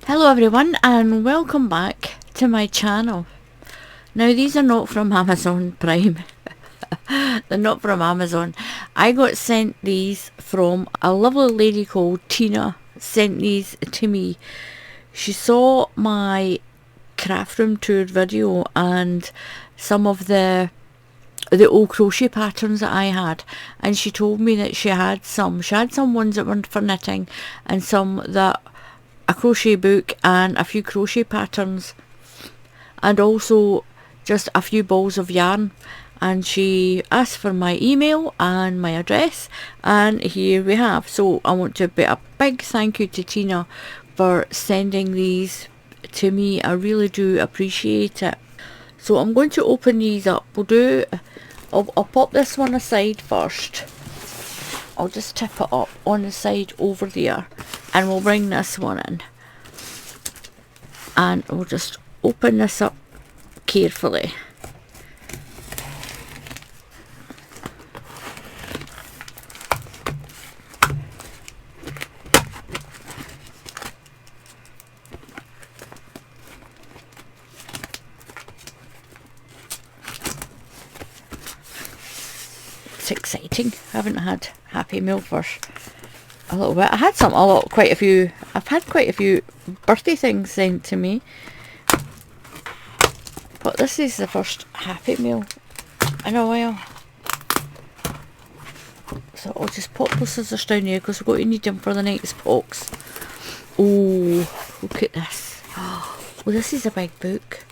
Hello everyone and welcome back to my channel. Now these are not from Amazon Prime. They're not from Amazon. I got sent these from a lovely lady called Tina. Sent these to me. She saw my craft room tour video and some of the old crochet patterns that I had, and she told me that she had some ones that were for knitting and some that a crochet book and a few crochet patterns and also just a few balls of yarn, and she asked for my email and my address, and here we have. So I want to put a big thank you to Tina for sending these to me. I really do appreciate it. So I'm going to open these up. I'll pop this one aside first. I'll just tip it up on the side over there and we'll bring this one in. And we'll just open this up carefully. It's exciting. I haven't had Happy Meal for a little bit. I've had quite a few birthday things sent to me, but this is the first Happy Meal in a while. So I'll just pop those scissors down here because we're going to need them for the next box. Oh, look at this. Oh, this is a big book.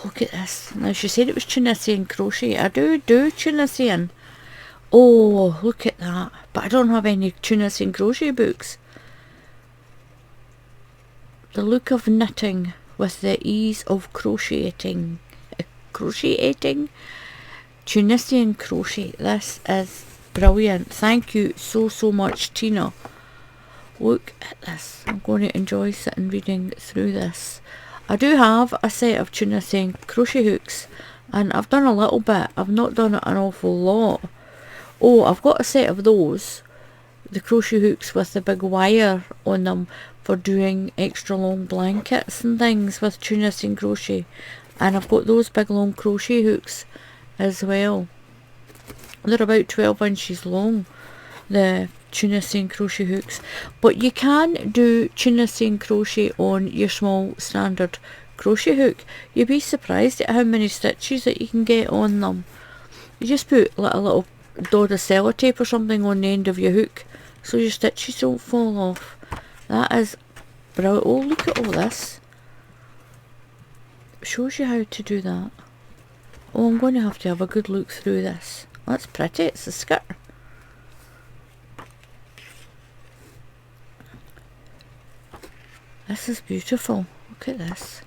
Look at this. Now she said it was Tunisian crochet. I do Tunisian. Oh, look at that. But I don't have any Tunisian crochet books. The look of knitting with the ease of crocheting. Tunisian crochet. This is brilliant. Thank you so much, Tina. Look at this. I'm going to enjoy sitting reading through this. I do have a set of Tunisian crochet hooks, and I've done a little bit. I've not done an awful lot. Oh, I've got a set of those, the crochet hooks with the big wire on them for doing extra long blankets and things with Tunisian crochet, and I've got those big long crochet hooks as well. They're about 12 inches long, the Tunisian crochet hooks, but you can do Tunisian crochet on your small standard crochet hook. You'd be surprised at how many stitches that you can get on them. You just put a little dot of sellotape or something on the end of your hook so your stitches don't fall off. That is brilliant. Oh, look at all this. It shows you how to do that. Oh, I'm going to have a good look through this. That's pretty. It's a skirt. This is beautiful. Look at this.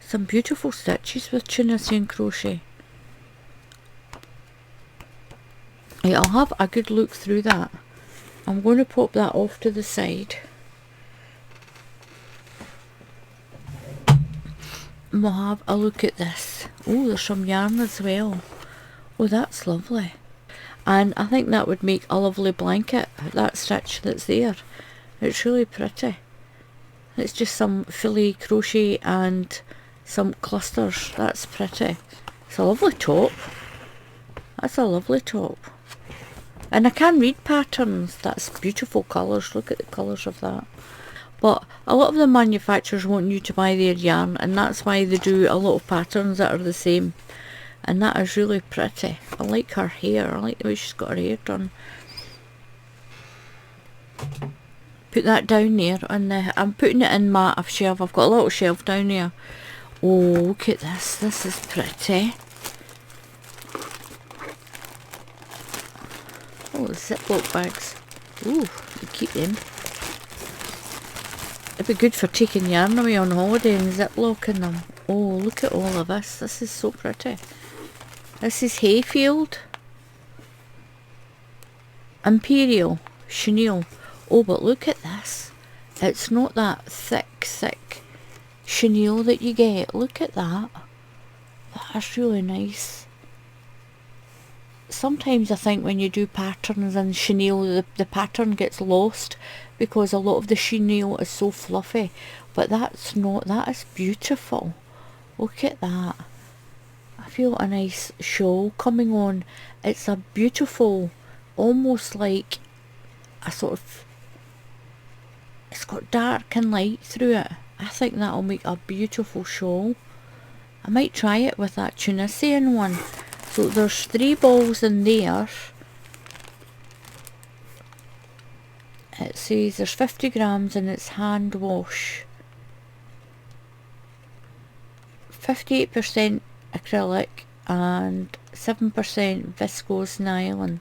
Some beautiful stitches with Tunisian crochet. Yeah, I'll have a good look through that. I'm going to pop that off to the side. And we'll have a look at this. Oh, there's some yarn as well. Oh, that's lovely. And I think that would make a lovely blanket, that stitch that's there. It's really pretty. It's just some frilly crochet and some clusters. That's pretty. It's a lovely top. That's a lovely top. And I can read patterns. That's beautiful colours. Look at the colours of that. But a lot of the manufacturers want you to buy their yarn, and that's why they do a lot of patterns that are the same. And that is really pretty. I like her hair. I like the way she's got her hair done. Put that down there, and I'm putting it in my shelf. I've got a little shelf down there. Oh, look at this. This is pretty. Oh, the Ziploc bags. Ooh, you keep them. It'd be good for taking yarn away on holiday and ziplocking them. Oh, look at all of this. This is so pretty. This is Hayfield. Imperial. Chenille. Oh, but look at this. It's not that thick chenille that you get. Look at that. That's really nice. sometimes I think when you do patterns and chenille, the pattern gets lost because a lot of the chenille is so fluffy, but that's not, that is beautiful. Look at that. I feel a nice shawl coming on. It's a beautiful, almost like a sort of, it's got dark and light through it. I think that'll make a beautiful shawl. I might try it with that Tunisian one. So there's 3 balls in there. It says there's 50 grams and it's hand wash. 58% acrylic and 7% viscose nylon.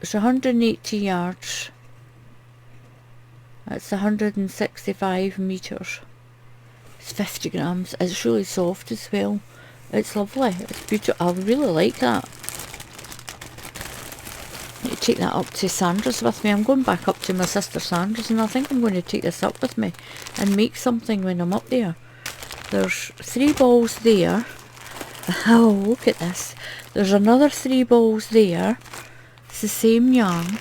It's 180 yards. That's 165 meters. It's 50 grams. It's really soft as well. It's lovely. It's beautiful. I really like that. I need to take that up to Sandra's with me. I'm going back up to my sister Sandra's, and I think I'm going to take this up with me and make something when I'm up there. There's 3 balls there. Oh, look at this. There's another 3 balls there. It's the same yarn.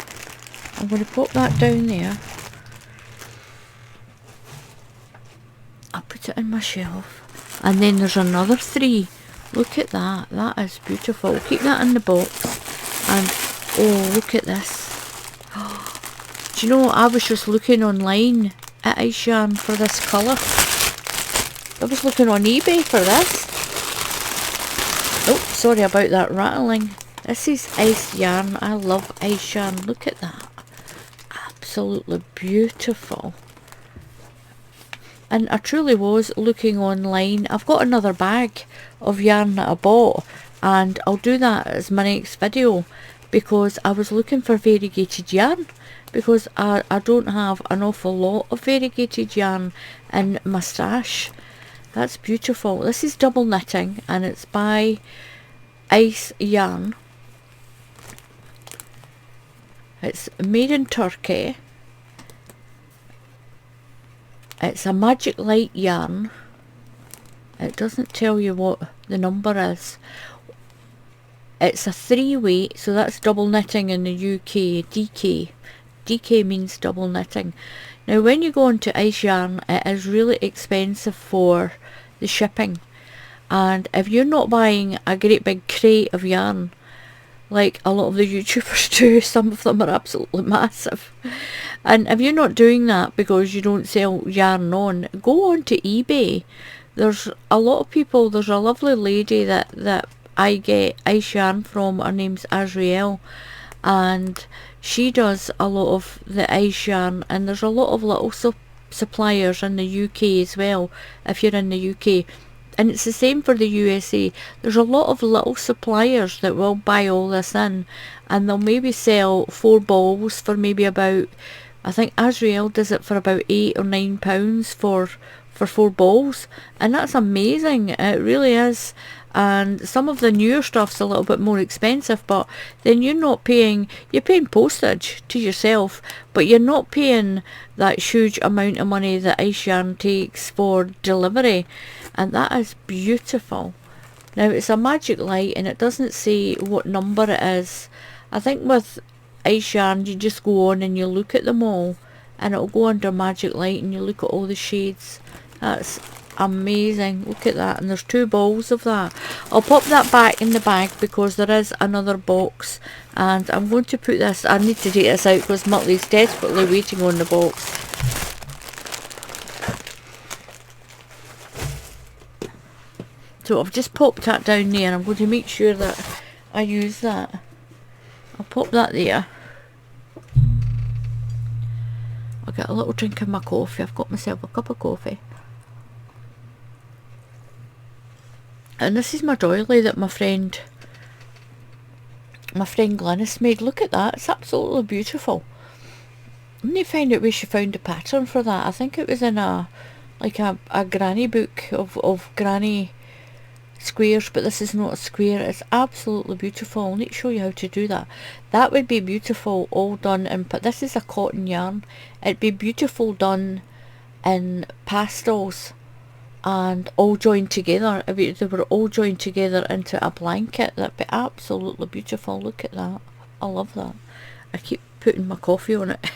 I'm going to pop that down there. I'll put it in my shelf. And then there's another 3. Look at that. That is beautiful. Keep that in the box. And oh, look at this. Do you know, I was just looking online at ice yarn for this colour. I was looking on eBay for this. Oh, sorry about that rattling. This is ice yarn. I love ice yarn. Look at that. Absolutely beautiful. And I truly was looking online. I've got another bag of yarn that I bought, and I'll do that as my next video, because I was looking for variegated yarn, because I don't have an awful lot of variegated yarn in my stash. That's beautiful. This is double knitting and it's by Ice Yarn. It's made in Turkey. It's a magic light yarn. It doesn't tell you what the number is. It's a 3 weight, so that's double knitting in the UK, DK. DK means double knitting. Now when you go onto Ice Yarn, it is really expensive for the shipping. And if you're not buying a great big crate of yarn, like a lot of the YouTubers do, some of them are absolutely massive. And if you're not doing that because you don't sell yarn on, go on to eBay. There's a lot of people, there's a lovely lady that I get ice yarn from, her name's Azriel, and she does a lot of the ice yarn, and there's a lot of little suppliers in the UK as well, if you're in the UK. And it's the same for the USA. There's a lot of little suppliers that will buy all this in, and they'll maybe sell 4 balls for maybe about, I think Azriel does it for about £8 or £9 for 4 balls, and that's amazing. It really is. And some of the newer stuff's a little bit more expensive, but then you're paying postage to yourself, but you're not paying that huge amount of money that ice yarn takes for delivery. And that is beautiful. Now it's a magic light and it doesn't say what number it is. I think with ice yarn you just go on and you look at them all, and it'll go under magic light and you look at all the shades. That's amazing. Look at that. And there's 2 balls of that. I'll pop that back in the bag because there is another box, and I'm going to put this, I need to take this out because Muttley's desperately waiting on the box. So I've just popped that down there. I'm going to make sure that I use that. I'll pop that there. I'll get a little drink of my coffee. I've got myself a cup of coffee. And this is my doily that my friend Glynis made. Look at that. It's absolutely beautiful. I need to find out where she found the pattern for that. I think it was in a granny book of granny squares, but this is not a square. It's absolutely beautiful. I'll need to show you how to do that. That would be beautiful all done in, but this is a cotton yarn. It'd be beautiful done in pastels and all joined together. If they were all joined together into a blanket, that'd be absolutely beautiful. Look at that. I love that. I keep putting my coffee on it.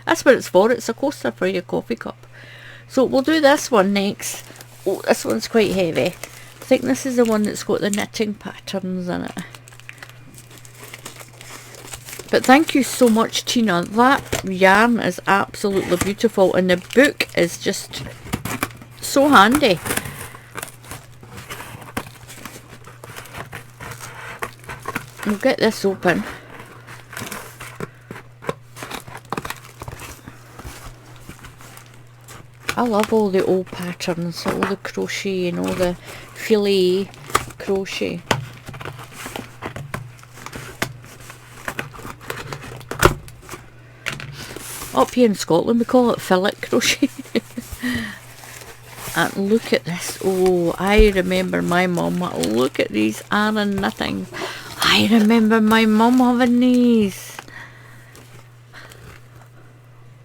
That's what it's for. It's a coaster for your coffee cup. So we'll do this one next. Oh, this one's quite heavy. I think this is the one that's got the knitting patterns in it. But thank you so much, Tina. That yarn is absolutely beautiful, and the book is just so handy. We'll get this open. I love all the old patterns, all the crochet and all the filet crochet. Up here in Scotland we call it fillet crochet. And look at this. Oh, I remember my mum. Look at these Aran knitting. I remember my mum having these.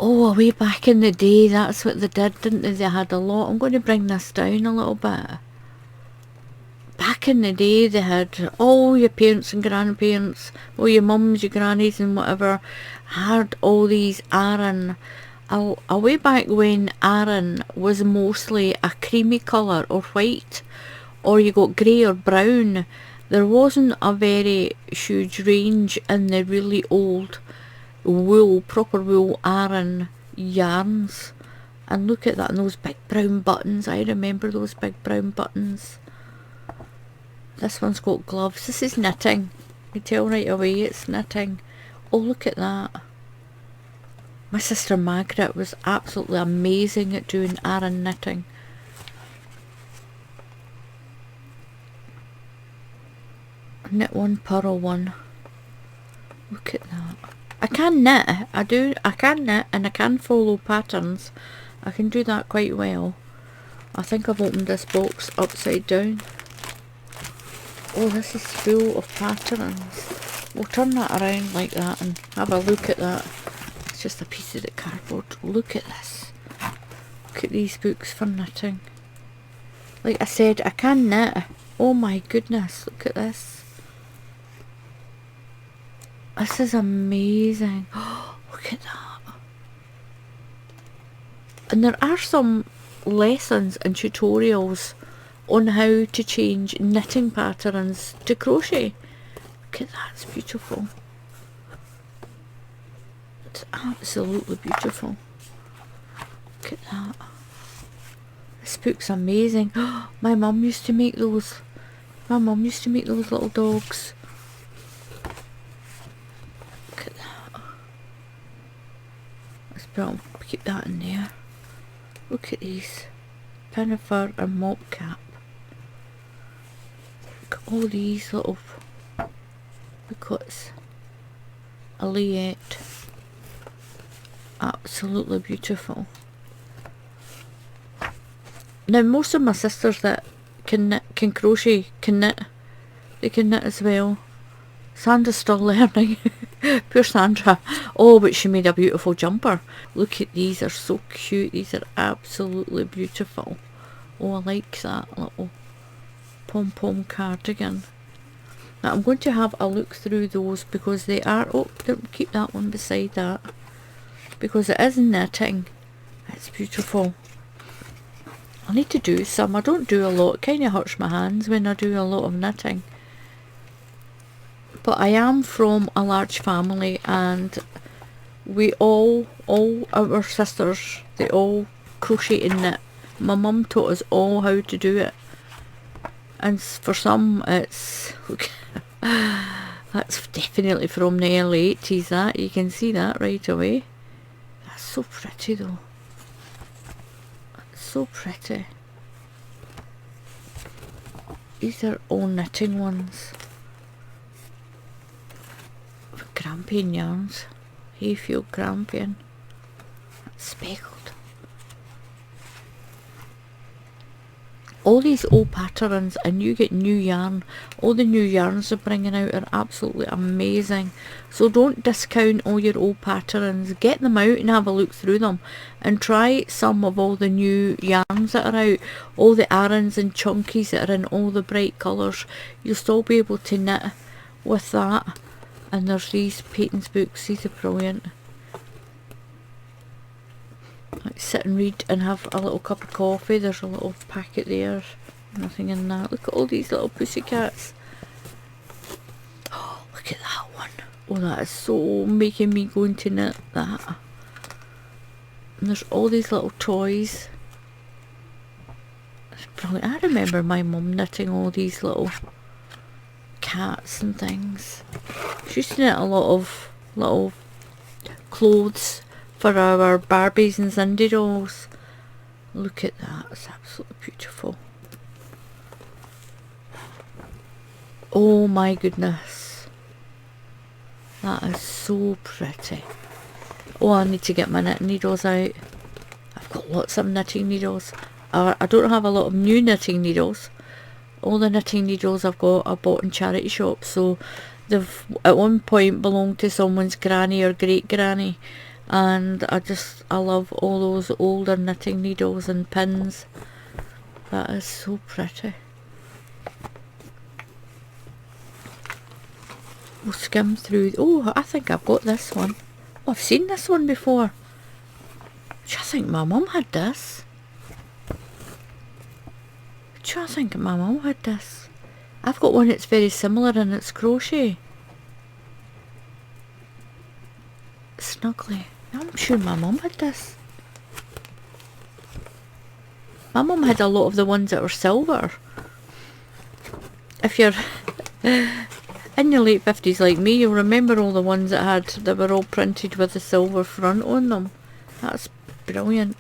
Oh, way back in the day, that's what they did, didn't they? They had a lot. I'm going to bring this down a little bit. Back in the day, they had all your parents and grandparents, all your mums, your grannies and whatever, had all these Aran. Way back when Aran was mostly a creamy colour or white, or you got grey or brown. There wasn't a very huge range in the really old wool, proper wool Aran yarns. And look at that, and those big brown buttons. I remember those big brown buttons. This one's got gloves. This is knitting. You tell right away it's knitting. Oh, look at that. My sister Margaret was absolutely amazing at doing Aran knitting. Knit one, purl one. Look at that. I can knit. I can knit and I can follow patterns. I can do that quite well. I think I've opened this box upside down. Oh, this is full of patterns. We'll turn that around like that and have a look at that. It's just a piece of the cardboard. Look at this. Look at these books for knitting. Like I said, I can knit. Oh my goodness, look at this. This is amazing. Oh, look at that. And there are some lessons and tutorials on how to change knitting patterns to crochet. Look at that, it's beautiful. It's absolutely beautiful. Look at that. This book's amazing. My mum used to make those. My mum used to make those little dogs. Look at that. Let's keep that in there. Look at these. Pinafore and mop cap. Look at all these little picots. A layette. Absolutely beautiful. Now most of my sisters that can crochet, can knit. They can knit as well. Sandra's still learning. Poor Sandra. Oh, but she made a beautiful jumper. Look at these, they're so cute. These are absolutely beautiful. Oh, I like that little pom-pom cardigan. Now I'm going to have a look through those because they are, oh, don't keep that one beside that. Because it is knitting. It's beautiful. I need to do some. I don't do a lot. It kind of hurts my hands when I do a lot of knitting. But I am from a large family and we all our sisters, they all crochet and knit. My mum taught us all how to do it. And for some it's, that's definitely from the early 80s that. You can see that right away. That's so pretty though. So pretty. These are all knitting ones. Grampian yarns. Hayfield Grampian. That's speckled. all these old patterns, and you get new yarn. All the new yarns they're bringing out are absolutely amazing. So don't discount all your old patterns. Get them out and have a look through them, and try some of all the new yarns that are out. All the Arans and Chunkies that are in all the bright colours. You'll still be able to knit with that. And there's these Peyton's books. These are brilliant. Like, sit and read and have a little cup of coffee. There's a little packet there. Nothing in that. Look at all these little pussycats. Oh, look at that one. Oh, that is so making me go into knit that. And there's all these little toys. It's brilliant. I remember my mum knitting all these little cats and things. She used to knit a lot of little clothes for our Barbies and Cindy dolls. Look at that, it's absolutely beautiful. Oh my goodness. That is so pretty. Oh, I need to get my knitting needles out. I've got lots of knitting needles. I don't have a lot of new knitting needles. All the knitting needles I've got I bought in charity shops, so they've at one point belonged to someone's granny or great granny. And I love all those older knitting needles and pins. That is so pretty. We'll skim through. Oh, I think I've got this one. Oh, I've seen this one before. I think my mum had this. I think my mum had this. I've got one that's very similar and it's crochet. Snuggly. I'm sure my mum had this. My mum had a lot of the ones that were silver. If you're in your late 50s like me, you'll remember all the ones that were all printed with a silver front on them. That's brilliant.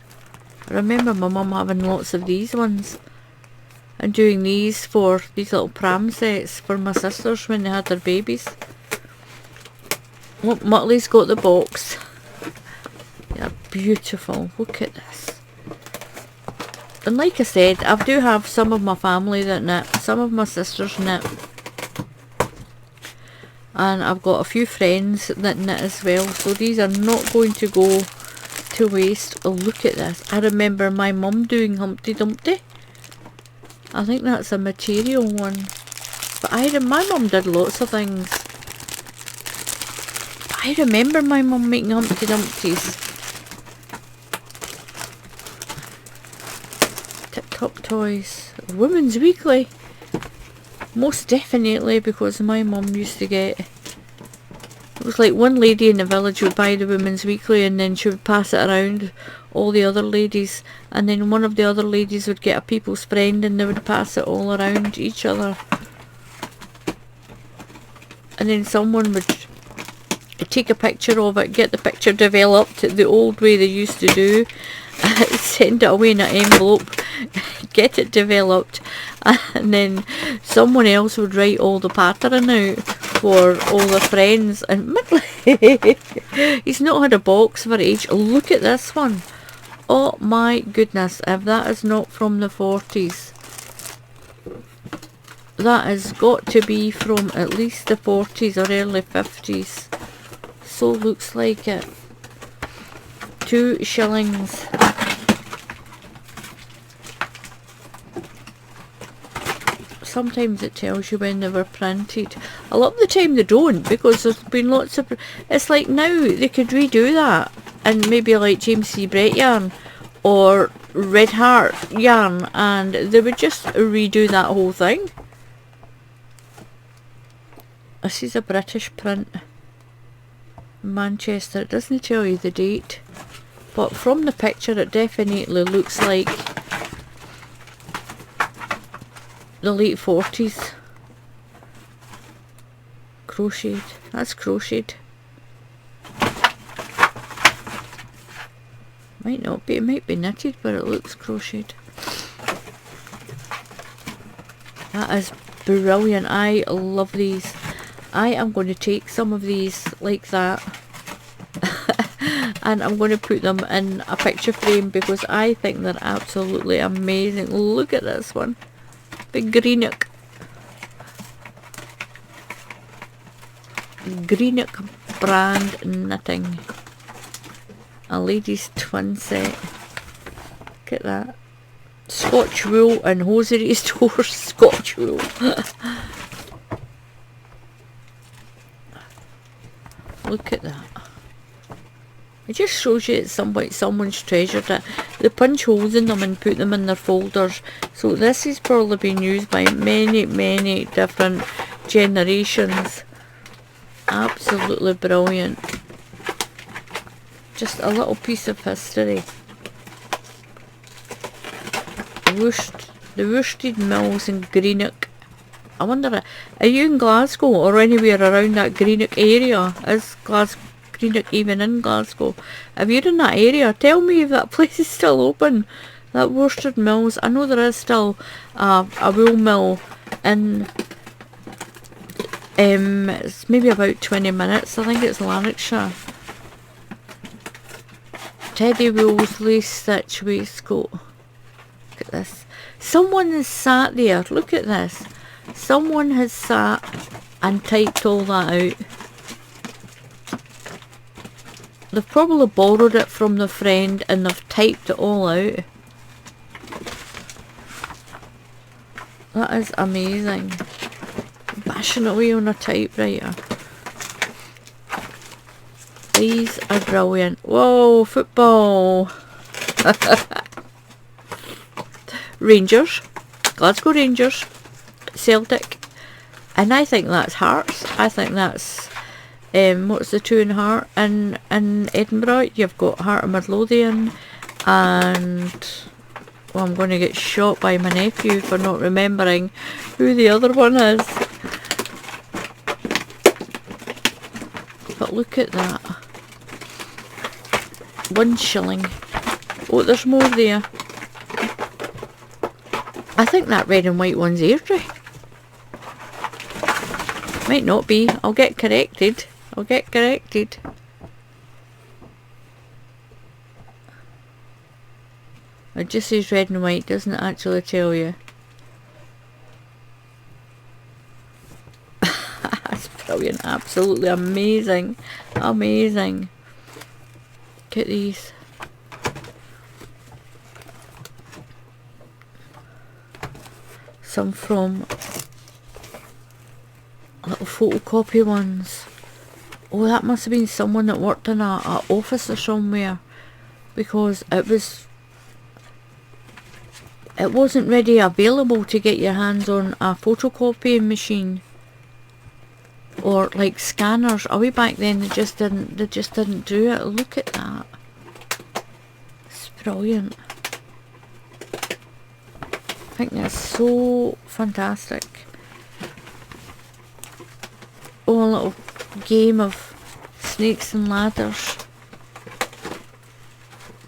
I remember my mum having lots of these ones. And doing these for these little pram sets for my sisters when they had their babies. Look, Muttley's got the box. They're beautiful. Look at this. And like I said, I do have some of my family that knit. Some of my sisters knit. And I've got a few friends that knit as well. So these are not going to go to waste. Oh, look at this. I remember my mum doing Humpty Dumpty. I think that's a material one. But my mum did lots of things. I remember my mum making Humpty Dumpties. Tip-top toys. Women's Weekly. Most definitely, because my mum used to get... It was like one lady in the village would buy the Women's Weekly and then she would pass it around all the other ladies, and then one of the other ladies would get a people's friend and they would pass it all around each other. And then someone would take a picture of it, get the picture developed the old way they used to do, send it away in an envelope, get it developed, and then someone else would write all the pattern out for all the friends. And he's not had a box for age. Look at this one. Oh my goodness, if that is not from the 40s, that has got to be from at least the 40s or early 50s. So looks like it. 2 shillings. Sometimes it tells you when they were printed. A lot of the time they don't, because there's been lots of... It's like now they could redo that and maybe like James C. Brett yarn or Red Heart yarn, and they would just redo that whole thing. This is a British print. Manchester. It doesn't tell you the date, but from the picture it definitely looks like the late 40s. Crocheted. That's crocheted. Might not be, it might be knitted, but it looks crocheted. That is brilliant. I love these. I am going to take some of these like that And I'm going to put them in a picture frame because I think they're absolutely amazing. Look at this one. The Greenock brand knitting. A ladies twin set. Look at that. Scotch wool and hosiery stores. Scotch wool. Look at that. It just shows you it's someone's treasured it. They punch holes in them and put them in their folders. So this has probably been used by many different generations. Absolutely brilliant. Just a little piece of history. The worsted mills in Greenock. I wonder, are you in Glasgow or anywhere around that Greenock area? Is Greenock even in Glasgow? If you're in that area, tell me if that place is still open. That worsted mills. I know there is still a wool mill in it's maybe about 20 minutes. I think it's Lanarkshire. Teddy wool's lace stitch waistcoat. Look at this. Someone has sat there. Look at this. Someone has sat and typed all that out. They've probably borrowed it from their friend and they've typed it all out. That is amazing. Bashing away on a typewriter. These are brilliant. Whoa, football. Rangers. Glasgow Rangers. Celtic. And I think that's Hearts. I think that's what's the two in Heart in Edinburgh. You've got Heart of Midlothian and well, I'm going to get shot by my nephew for not remembering who the other one is. But look at that. 1 shilling. Oh, there's more there. I think that red and white one's Airdrie. Might not be. I'll get corrected. It just says red and white, doesn't actually tell you. That's brilliant. Absolutely amazing. Amazing. Look at these. Some from little photocopy ones. Oh, that must have been someone that worked in a office or somewhere, because it wasn't ready available to get your hands on a photocopying machine or like scanners. Way back then they just didn't do it. Look at that. It's brilliant. I think that's so fantastic. Oh, a little game of snakes and ladders.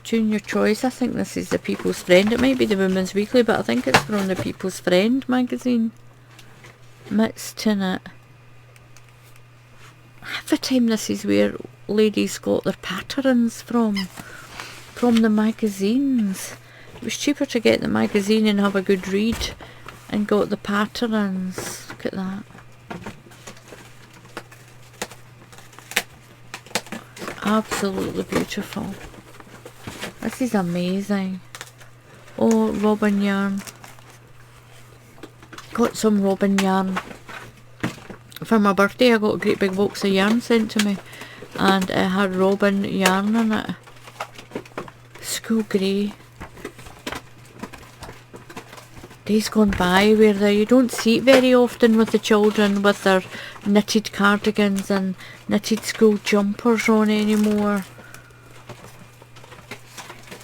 Junior choice. I think this is the People's Friend. It might be the Women's Weekly, but I think it's from the People's Friend magazine. Mixed in it. Half the time this is where ladies got their patterns from the magazines. It was cheaper to get the magazine and have a good read and got the patterns. Look at that. Absolutely beautiful. This is amazing. Oh, robin yarn. Got some robin yarn. For my birthday I got a great big box of yarn sent to me and it had robin yarn in it. School grey. Days gone by where you don't see it very often with the children with their knitted cardigans and knitted school jumpers on anymore.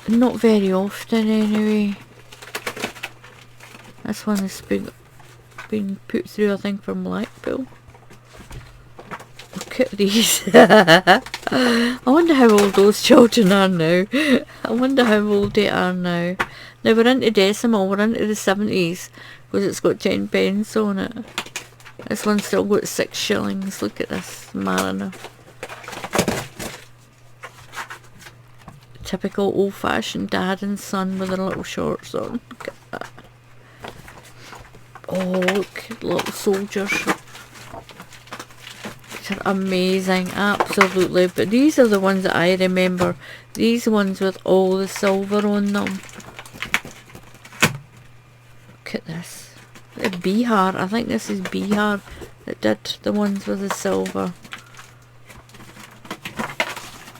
Not very often anyway. This one has been put through I think from Blackpool. Look at these. I wonder how old those children are now. I wonder how old they are now. Now we're into decimal, we're into the 70s because it's got 10 pence on it. This one's still got 6 shillings. Look at this Mariner. typical old-fashioned dad and son with their little shorts on. Look at that. Oh, look, little soldiers. These are amazing, absolutely. But these are the ones that I remember. These ones with all the silver on them. Look at this. The Bihar, I think this is Bihar that did the ones with the silver.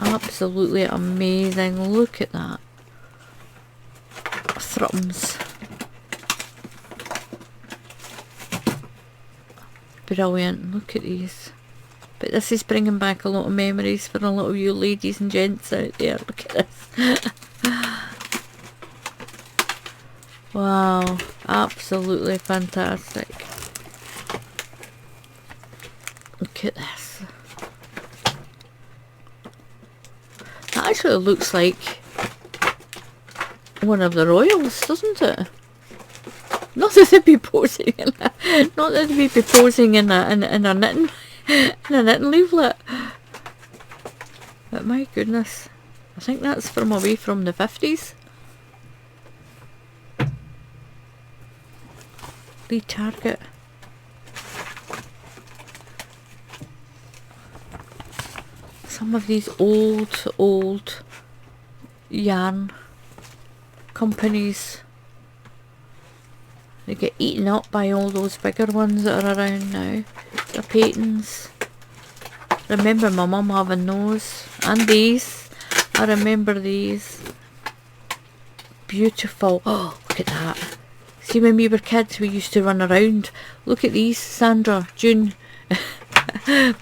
Absolutely amazing. Look at that. Thrums. Brilliant. Look at these. But this is bringing back a lot of memories for a lot of you ladies and gents out there. Look at this. Wow. Absolutely fantastic. Look at this. That actually looks like one of the royals, doesn't it? Not that they'd be posing in a, not that they'd be posing in a knitting leaflet. But my goodness, I think that's from away from the 50s. Lee Target. Some of these old yarn companies, they get eaten up by all those bigger ones that are around now. The Peytons. Remember my mum having those. And these. I remember these. Beautiful. Oh, look at that. See, when we were kids, we used to run around. Look at these, Sandra, June.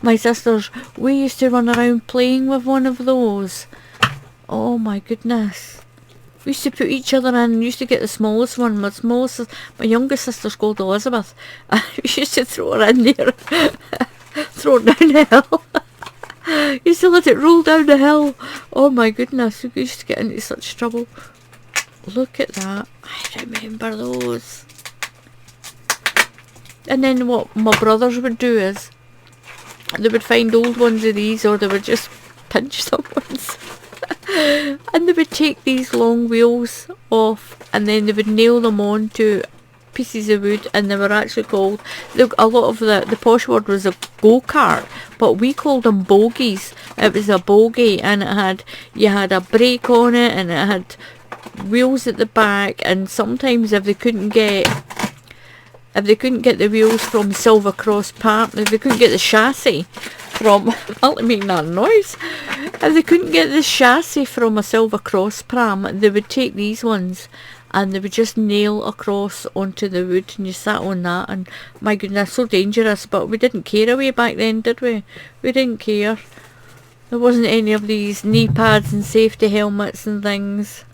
My sisters, we used to run around playing with one of those. Oh my goodness. We used to put each other in, used to get the smallest one. My youngest sister's called Elizabeth. We used to throw her in there. Throw her down the hill. Used to let it roll down the hill. Oh my goodness, we used to get into such trouble. Look at that. I remember those. And then what my brothers would do is, they would find old ones of these, or they would just pinch someone's. And they would take these long wheels off, and then they would nail them on to pieces of wood, and they were actually called, a lot of the posh word was a go-kart, but we called them bogies. It was a bogie, and you had a brake on it, and it had wheels at the back, and sometimes if they couldn't get the wheels from Silver Cross Park, if they couldn't get the chassis from, I'll make that noise, if they couldn't get the chassis from a Silver Cross pram, they would take these ones and they would just nail across onto the wood, and you sat on that, and my goodness, so dangerous. But we didn't care away back then, did we? We didn't care. There wasn't any of these knee pads and safety helmets and things.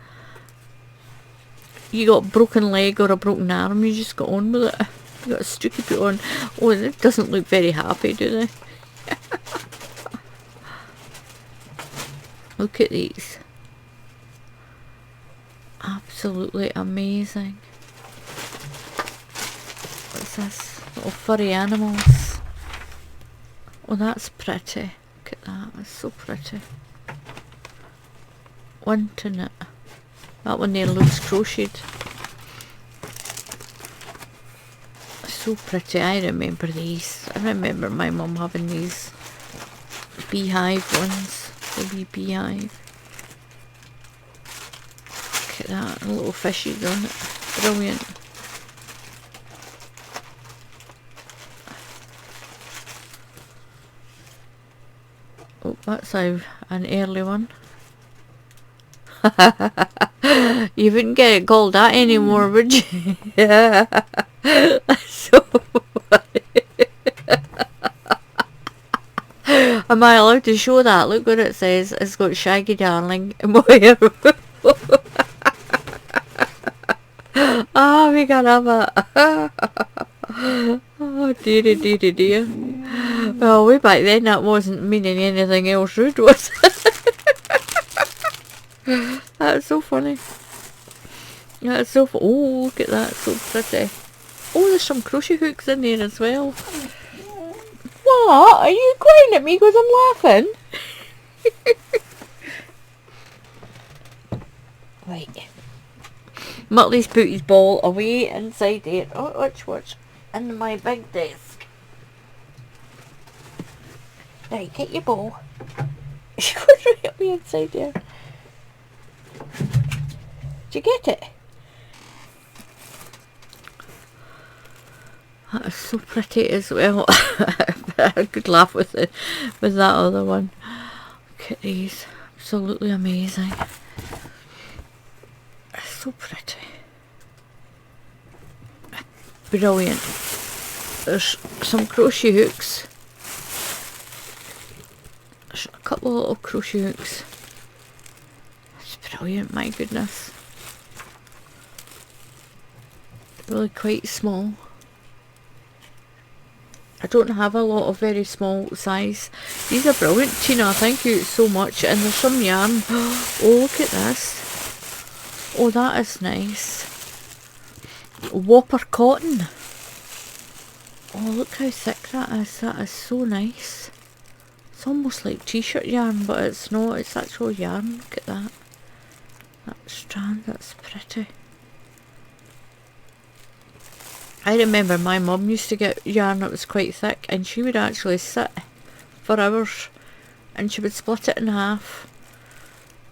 You got a broken leg or a broken arm, you just got on with it. You got a stookie put on. Oh, it doesn't look very happy, do they? Look at these. Absolutely amazing. What's this? Little furry animals. Oh, that's pretty. Look at that. That's so pretty. One to knit. That one there looks crocheted. So pretty. I remember these. I remember my mum having these beehive ones. The wee beehive. Look at that. And little fishes on it. Brilliant. Oh, that's an early one. You wouldn't get it called that anymore, would you? Yeah. That's so funny. Am I allowed to show that? Look what it says. It's got Shaggy Darling. Ah, we can have it. Oh, dear. Well, way back then that wasn't meaning anything else rude, was it? That's so funny. That's so oh, look at that, so pretty. Oh, there's some crochet hooks in there as well. What? Are you crying at me because I'm laughing? Muttley's put his ball away inside there. Oh, watch. In my big desk. Right, get your ball. She goes right away inside there. Did you get it? That is so pretty as well. I could laugh with it, with that other one. Look at these. Absolutely amazing. So pretty. Brilliant. There's some crochet hooks. There's a couple of little crochet hooks. That's brilliant, my goodness. Really quite small. I don't have a lot of very small size. These are brilliant, Tina. Thank you so much. And there's some yarn. Oh, look at this. Oh, that is nice. Whopper cotton. Oh, look how thick that is. That is so nice. It's almost like t-shirt yarn, but it's not. It's actual yarn. Look at that. That strand, that's pretty. I remember my mum used to get yarn that was quite thick, and she would actually sit for hours and she would split it in half,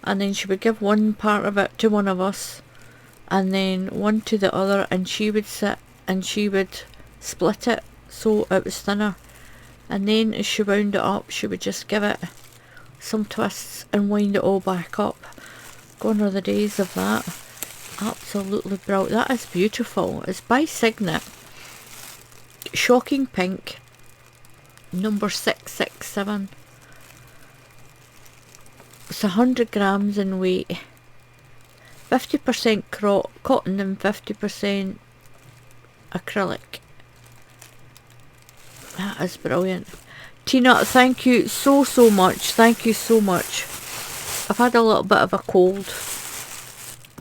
and then she would give one part of it to one of us and then one to the other, and she would sit and she would split it so it was thinner, and then as she wound it up she would just give it some twists and wind it all back up. Gone are the days of that. Absolutely brilliant. That is beautiful. It's by Signet. Shocking pink. Number 667. It's 100 grams in weight. 50% cotton and 50% acrylic. That is brilliant. Tina, thank you so much. Thank you so much. I've had a little bit of a cold,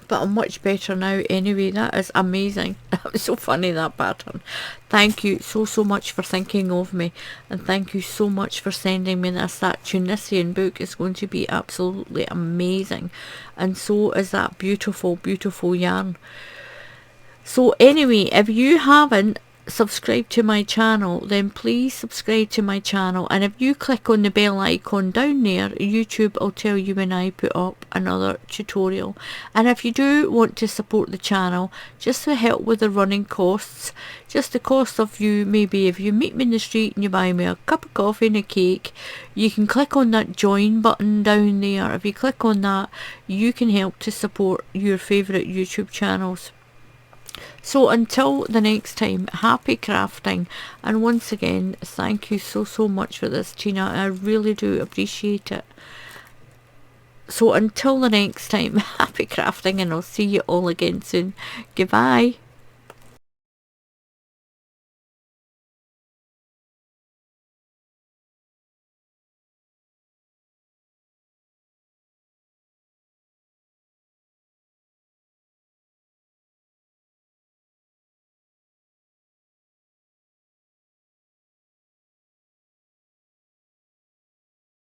but I'm much better now anyway. That is amazing. That was so funny, that pattern. Thank you so much for thinking of me, and thank you so much for sending me this. That Tunisian book is going to be absolutely amazing, and so is that beautiful yarn. So anyway, if you haven't subscribed to my channel, then please subscribe to my channel, and if you click on the bell icon down there, YouTube will tell you when I put up another tutorial. And if you do want to support the channel, just to help with the running costs, just the cost of you, maybe if you meet me in the street and you buy me a cup of coffee and a cake, you can click on that join button down there. If you click on that, you can help to support your favourite YouTube channels. So until the next time, happy crafting, and once again thank you so much for this, Tina. I really do appreciate it. So until the next time, happy crafting, and I'll see you all again soon. Goodbye.